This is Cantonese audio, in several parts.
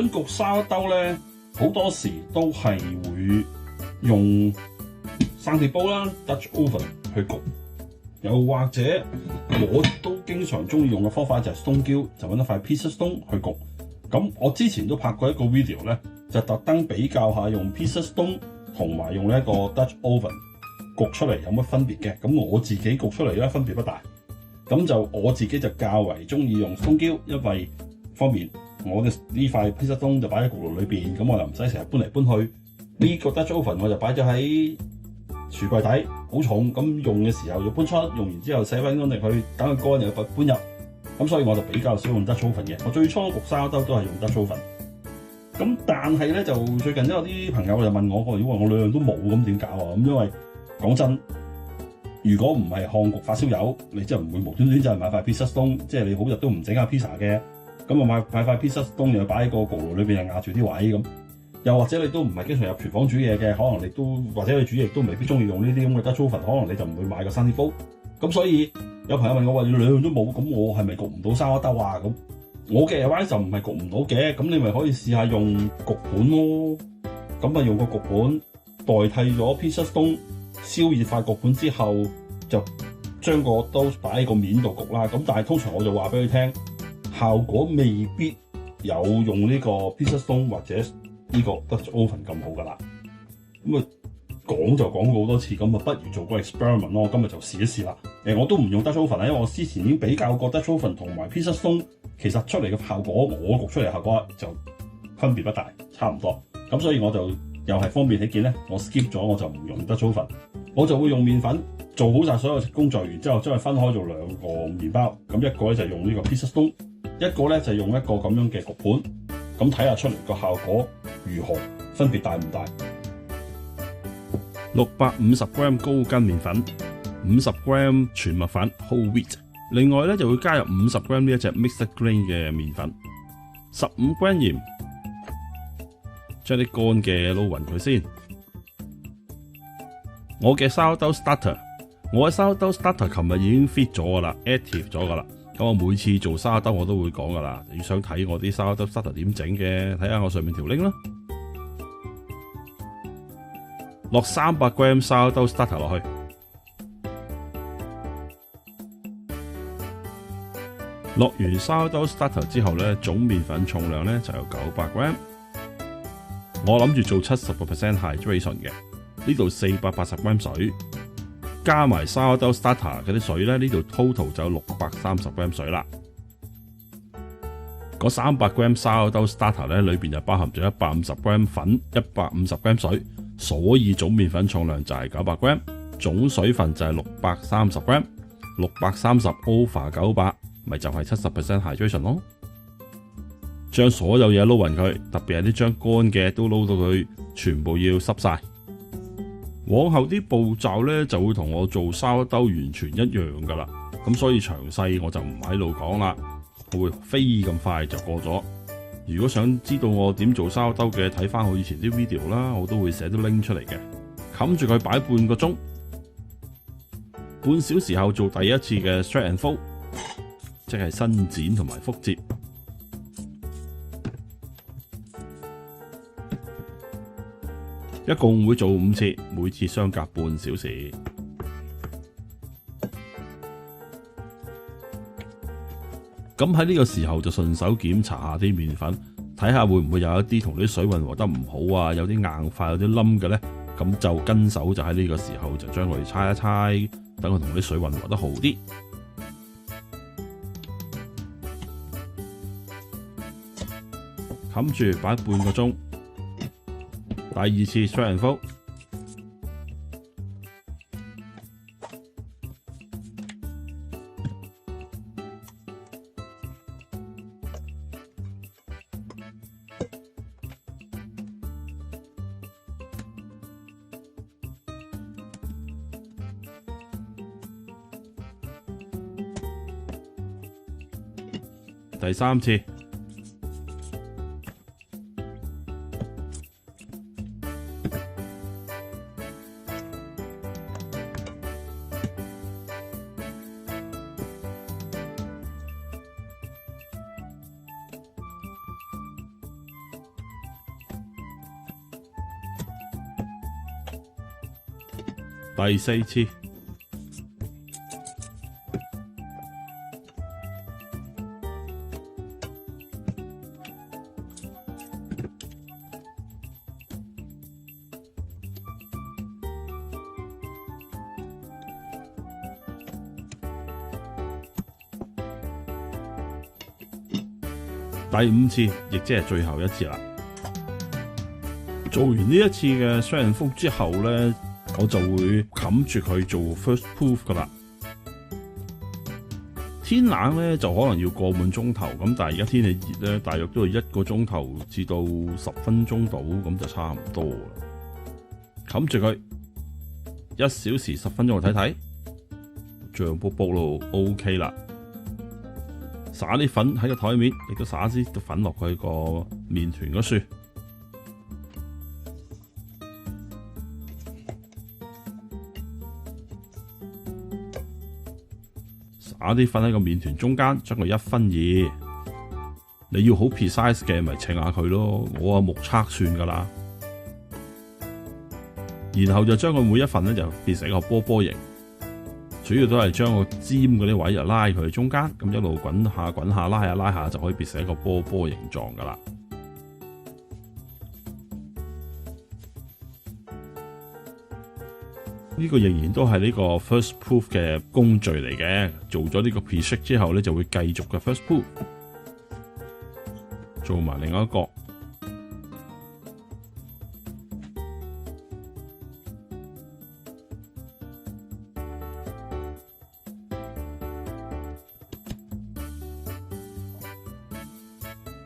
準焗沙兜咧，好多時都係會用生鐵煲啦 （Dutch oven） 去焗，又或者我都經常中意用嘅方法就係 stone grill，就揾一塊 pizza stone 去焗。咁我之前都拍過一個 video 咧，就特登比較下用 pizza stone 同埋用呢一個 Dutch oven 焗出嚟有乜分別嘅。咁我自己焗出嚟咧分別不大。咁就我自己就較為中意用 stone grill，因為方便。我嘅呢塊 pizza stone 就擺喺焗爐裏邊，咁我又唔使成日搬嚟搬去。呢個 Dutch oven 我就擺咗喺櫥櫃底，好重，咁用嘅時候要搬出，用完之後洗翻乾淨佢，等佢乾又要搬入。咁所以我就比較少用 Dutch oven 嘅。我最初焗沙兜都係用 Dutch oven。咁但係咧就最近都有啲朋友就問我，如果我兩樣都冇咁點搞啊？咁因為講真，如果唔係漢焗發燒友，你真係唔會無端端就係買塊 pizza stone，即係你好日都唔整下 pizza 嘅。咁啊買塊 pizza stone 又擺喺個焗爐裏邊又壓住啲位咁，又或者你都唔係經常入廚房煮嘢嘅，可能你都或者你煮嘢都未必中意用呢啲咁嘅 Dutch oven，可能你就唔會買個生鐵煲。咁所以有朋友問我話，你兩樣都冇，咁我係咪焗唔到沙兜啊？咁我嘅 advice 就唔係焗唔到嘅，咁你咪可以試下用焗盤咯。咁啊用個焗盤代替咗 pizza stone，燒熱塊焗盤之後就將個刀擺喺個面度焗啦。咁但係通常我就話俾佢聽，效果未必有用呢個 pizza stone 或者呢個 Dutch oven 咁好噶啦。咁啊講就講過好多次，咁啊不如做個 experiment 咯。今日就試一試啦。我都唔用 Dutch oven 啦，因為我之前已經比較過 Dutch oven 同埋 pizza stone，其實出嚟嘅效果，我焗出嚟嘅效果就分別不大，差唔多。咁所以我就又係方便起見咧，我 skip 咗，我就唔用 Dutch oven，我就會用麵粉做好晒所有工序，然之後將佢分開做兩個麵包。咁一個咧就用呢個 pizza stone， 一個咧就用一個咁樣嘅焗盤。咁睇下出嚟個效果如何，分別大唔大？650g 高筋麵粉，50g 全麥粉 whole wheat， 另外咧就會加入50g 呢一隻 mixed grain 嘅麵粉，15g 鹽，將啲乾嘅撈勻佢先。我嘅 sourdough starter， 我嘅 sourdough starter 琴日已經 fit 咗噶啦 ，active 咗噶啦。咁我每次做沙兜我都會講噶啦，你想睇我啲sourdough starter 點整嘅，睇下我上面條 link 啦。落300g sourdough starter 落去，落完 sourdough starter 之後咧，總麵粉重量咧就有900g。我諗住做70% hydration 嘅，呢度480g 水，加埋 sourdough starter 嗰啲水咧，呢度 total 就有630g 水啦。嗰300g sourdough starter 咧，裏邊就包含咗150g 粉、150g 水。所以總麵粉重量就係900g， 總水分就係630g， 630 over 900，咪就係70% hydration 咯。將所有嘢撈勻佢，特別係啲將乾嘅都撈到佢全部要濕晒。往後啲步驟咧就會同我做沙兜完全一樣噶啦，咁所以詳細我就唔喺度講啦，我會飛咁快就過咗。如果想知道我點做沙兜嘅，睇翻我以前啲 video 啦，我都會寫啲 link 出嚟嘅。冚住佢擺半個鐘，半小時後做第一次嘅 stretch and fold， 即係伸展同埋復折。一共會做5次，每次相隔半小時。咁喺呢個時候就順手檢查下啲麵粉，睇下會唔會有一啲同啲水混合得唔好啊，有啲硬塊，有啲冧嘅咧，咁就跟手就喺呢個時候就將佢搓一搓，等佢同啲水混合得好啲。冚住擺半個鐘，第二次 stretch and fold。第三次，第4次。第5次，亦即係最後一次啦。做完呢一次嘅雙人風之後咧，我就會冚住佢做 first proof 噶啦。天冷咧就可能要個半鐘頭，咁但係而家天氣熱咧，大約都係1個鐘頭至到10分鐘到，咁就差唔多啦。冚住佢1小時10分鐘，我睇睇醬卜卜咯 ，OK 啦。灑啲粉喺個台面，亦都灑啲粉落去個麵團嗰處。灑啲粉喺個麵團中間，將佢1分2。你要好 precise 嘅，咪稱下佢咯。我目測算噶啦。然後就將佢每一份咧就變成一個波波形。主要都係將個尖嗰啲位就拉佢中間，咁一路滾下滾下，拉下拉下就可以變成一個波波形狀噶啦。呢個仍然都係呢個 first proof 嘅工序嚟嘅。做咗呢個 pre-shake 之後咧，就會繼續嘅 first proof， 做埋另外一個。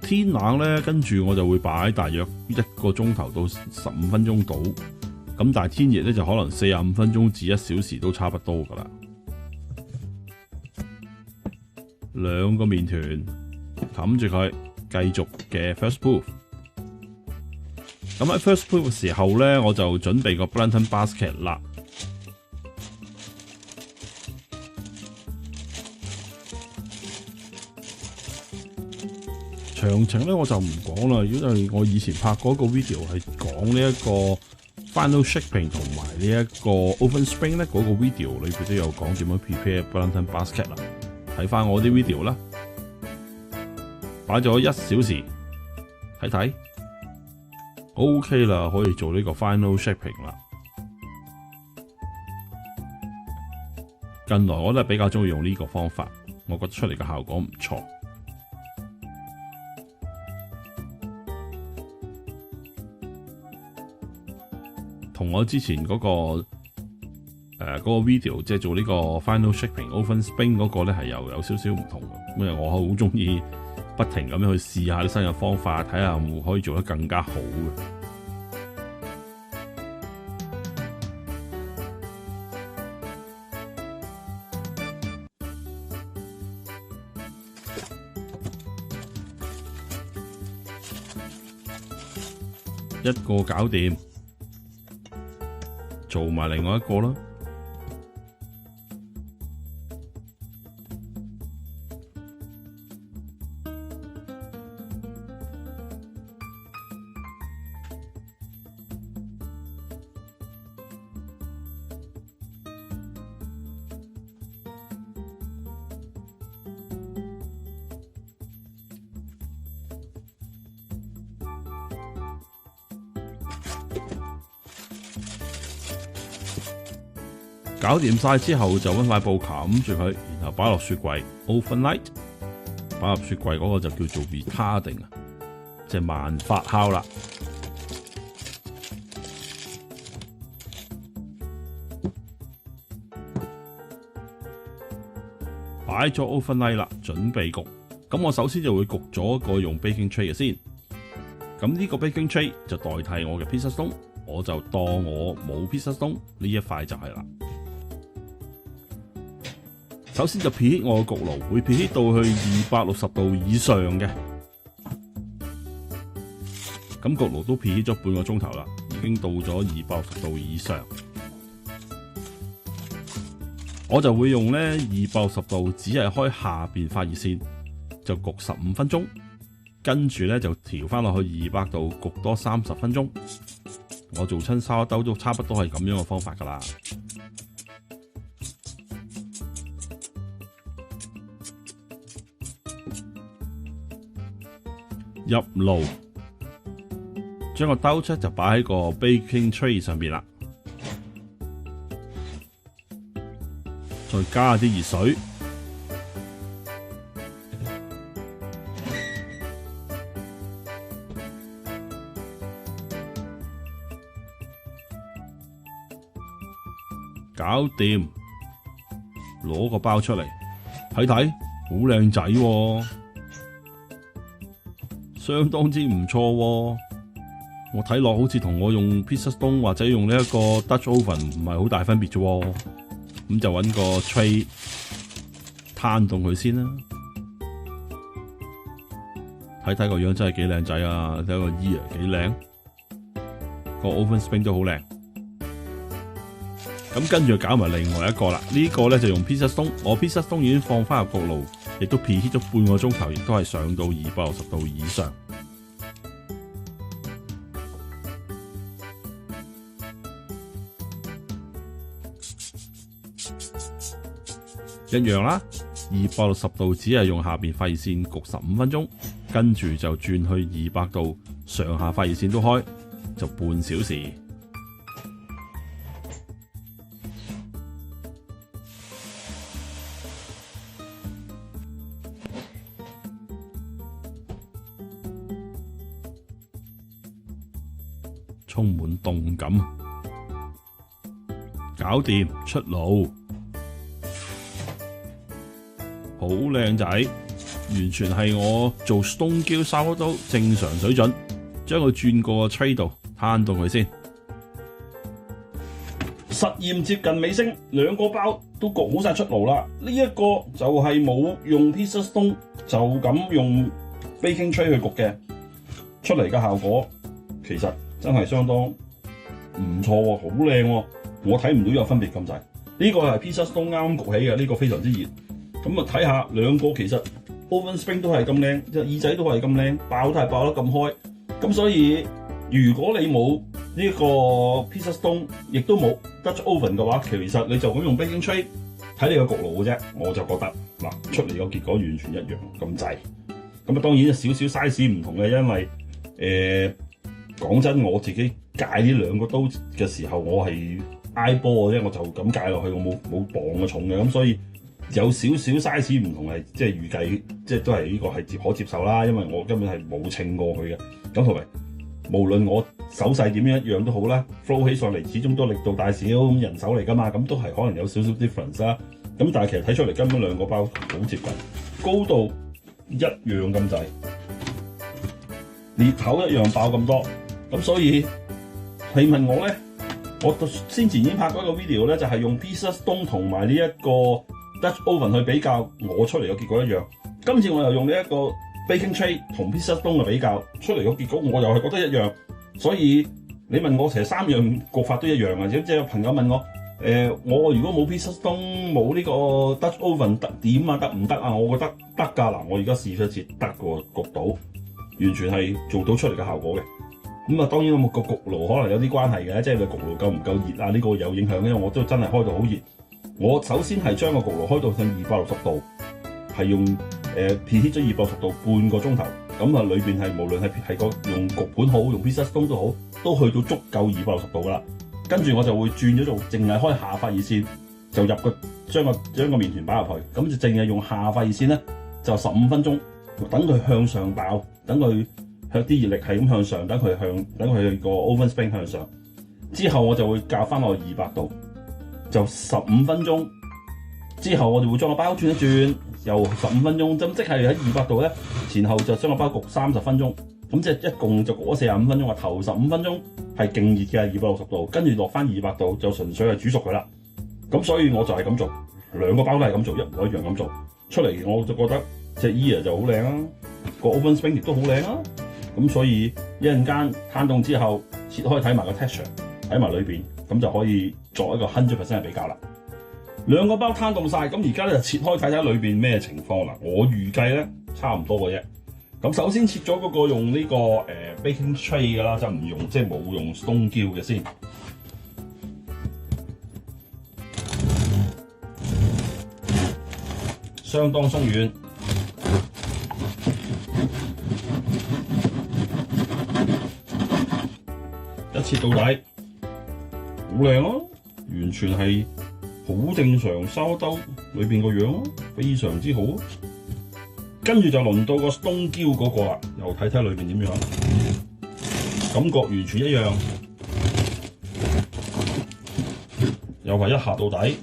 天冷咧，跟住我就會擺大約1個鐘頭到15分鐘到，咁但係天熱咧就可能45分鐘至1小時都差不多噶啦。2個麵團冚住佢，繼續嘅 first proof。咁喺 first proof 嘅時候咧，我就準備個 Blending basket 啦。詳情咧我就唔講啦，因為我以前拍過一個 video 係講呢一個 final shaping 同埋呢一個 oven spring 咧，嗰個 video 裏邊都有講點樣 prepare Blending basket 啦。睇翻我啲 video 啦，擺咗1小時，睇睇 OK 啦，可以做呢個 final shaping 啦。近來我都係比較中意用呢個方法，我覺得出嚟嘅效果唔錯。同我之前嗰個video 即係做呢個 final shaping oven spring 嗰個咧係又有少少唔同嘅，因為我好中意不停咁樣去試下啲新嘅方法，睇下會唔會可以做得更加好嘅。一個搞掂。做埋另外一個啦。搞掂晒之後就搵塊布冚住佢，然後擺落雪櫃 overnight。擺入雪櫃嗰個就叫做 retarding 啊，即係慢發酵啦。擺咗 overnight 啦，準備焗。咁我首先就會焗咗一個用 baking tray 嘅先。咁呢個 baking tray 就代替我嘅 pizza stone， 我就當我冇 pizza stone 呢一塊就係啦。首先就 preheat 我個焗爐，會 preheat到去260度以上嘅。咁焗爐都 preheat 咗半個鐘頭啦，已經到咗260度以上。我就會用咧260度，只係開下邊發熱線，就焗15分鐘。跟住咧就調翻落去200度，焗多30分鐘。我做親沙兜都差不多係咁樣嘅方法噶啦。入爐，將個兜出就擺喺個 baking tray 上邊啦，再加啲熱水，搞掂，攞個包出嚟睇睇，好靚仔喎，相當之唔錯喎。我睇落好似同我用 pizza stone 或者用呢一個 Dutch oven 唔係好大分別啫喎。咁就揾個 tray 攤凍佢先啦，睇睇個樣真係幾靚仔啊！睇個 ear 幾靚，個 oven spring 都好靚。咁跟住搞埋另外一個啦，呢個咧就用 pizza stone， 我 pizza stone 已經放翻入焗爐，亦都 preheat 咗半個鐘頭，亦都係上到260度以上。一樣啦，260度只係用下邊發熱線焗15分鐘，跟住就轉去200度，上下發熱線都開，就半小時。充滿動感，搞掂出爐，好靚仔，完全係我做 stone grill sourdough正常水準。將佢轉過個 tray 度攤凍佢先。實驗接近尾聲，兩個包都焗好晒出爐啦。呢一個就係冇用 pizza stone， 就咁用 baking tray 去焗嘅，出嚟嘅效果其實真係相當唔錯喎，好靚喎，我睇唔到有分別咁滯。呢個係 pizza stone 啱焗起嘅，呢個非常之熱。咁啊睇下兩個其實 oven spring 都係咁靚，隻耳仔都係咁靚，爆都係爆得咁開。咁所以如果你冇呢個 pizza stone， 亦都冇 Dutch oven 嘅話，其實你就咁用 baking tray 睇你個焗爐嘅啫。我就覺得嗱，出嚟個結果完全一樣咁滯。咁啊當然少少 size 唔同嘅，因為講真，我自己戒呢兩個刀嘅時候，我係挨波嘅啫，我就咁戒落去，我冇磅嘅重嘅，咁所以有少少 size 唔同係即係預計，即係都係呢個係可接受啦，因為我根本係冇稱過佢嘅。咁同埋無論我手勢點樣一樣都好啦 ，flow 起上嚟始終都力度大小，咁人手嚟㗎嘛，咁都係可能有少少 difference 啦。咁但係其實睇出嚟根本兩個包好接近，高度一樣咁滯，裂口一樣爆咁多。咁所以你問我咧，我先前已經拍過一個 video 咧，就係用 pizza stone 同埋呢一個 Dutch oven 去比較，我出嚟嘅結果一樣。今次我又用呢一個 baking tray 同 pizza stone 嘅比較，出嚟嘅結果我又係覺得一樣。所以你問我其實3樣焗法都一樣啊！即係有朋友問我，我如果冇 pizza stone 冇呢個 Dutch oven 得點啊？得唔得啊？我覺得得㗎嗱，我而家試一次得㗎，焗到完全係做到出嚟嘅效果嘅。咁啊，當然我個焗爐可能有啲關係嘅，即係你焗爐夠唔夠熱啊？呢個有影響，因為我都真係開到好熱。我首先係將個焗爐開到上260度，係用preheat 咗260度半個鐘頭。咁啊，裏邊係無論係個用焗盤好，用 pizza stone 都好，都去到足夠260度噶啦。跟住我就會轉咗做淨係開下發熱線，就將個麵團擺入去，咁就淨係用下發熱線咧，就15分鐘，等佢向上爆，等佢。啲熱力係咁向上，等佢個 oven spring 向上，之後我就會校翻落200度，就15分鐘。之後我哋會將個包轉一轉，又15分鐘，咁即係喺200度咧，前後就將個包焗30分鐘，咁即係一共就焗咗45分鐘。話頭15分鐘係勁熱嘅260度，跟住落翻200度就純粹係煮熟佢啦。咁所以我就係咁做，兩個包都係咁做，一模一樣咁做出嚟，我就覺得隻 ear 就好靚啦，個 oven spring 亦都好靚啦。咁所以一陣間攤凍之後，切開睇埋個 texture， 睇埋裏邊，咁就可以作一個 100% 嘅比較啦。兩個包攤凍晒，咁而家咧就切開睇睇裏邊咩情況啦。我預計咧差唔多嘅啫。咁首先切咗嗰個用呢個baking tray 嘅啦，就唔用即係冇用 stone grill 嘅先。相當鬆軟。一切到底，好靚啊！完全係好正常燒兜裏邊個樣啊，非常之好。跟住就輪到個東嬌嗰個啦，又睇睇裏邊點樣，感覺完全一樣，又係一下到底，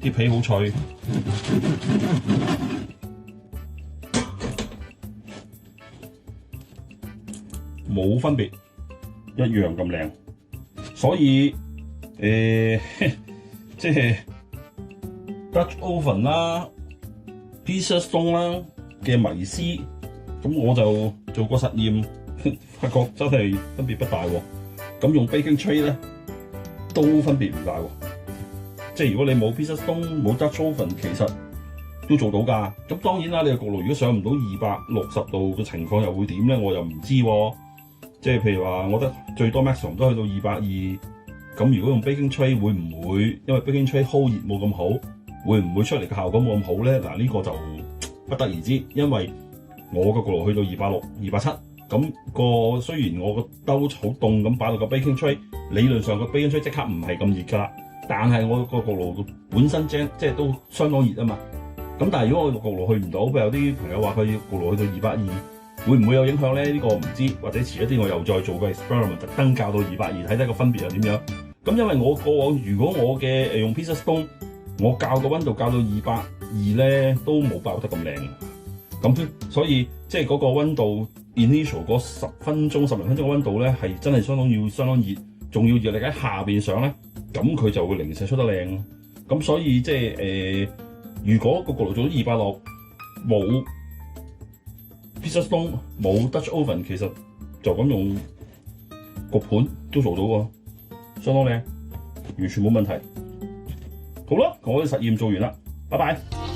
啲皮好脆，冇分別，一樣咁靚。所以即係 Dutch Oven 啦、Pizza Stone 啦嘅迷思，咁我就做個實驗，發覺真係分別不大喎。咁用 baking tray 咧都分別唔大喎。即係如果你冇 Pizza Stone 冇 Dutch Oven，其實都做到㗎。咁當然啦，你個焗爐如果上唔到260度嘅情況又會點咧？我又唔知喎。即係譬如話，我覺得最多 maximum 都去到220。咁如果用 baking tray 會唔會因為 baking tray hold 熱冇咁好，會唔會出嚟嘅效果冇咁好咧？嗱，呢個就不得而知，因為我個焗爐去到260、270，咁個雖然我個兜好凍咁擺落個 baking tray， 理論上個 baking tray 即刻唔係咁熱㗎啦，但係我個焗爐本身即係都相當熱啊嘛。咁但係如果我個焗爐去唔到，譬如有啲朋友話佢焗爐去到220，會唔會有影響咧？呢個唔知，或者遲一啲我又再做個 experiment，特登校到220，睇睇個分別又點樣。咁因為我過往如果我嘅用 Pizza Stone， 我校個溫度校到220咧，都冇爆得咁靚。咁所以即係嗰個溫度 initial 嗰10分鐘、10零分鐘嘅溫度咧，係真係相當熱，仲要熱力喺下邊上咧，咁佢就會零舍出得靚。咁所以即係如果個焗爐做到260，冇 Pizza Stone 冇 Dutch Oven， 其實就咁用焗盤都做到喎。相當靚，完全冇問題。好啦，我嘅實驗做完啦，拜拜。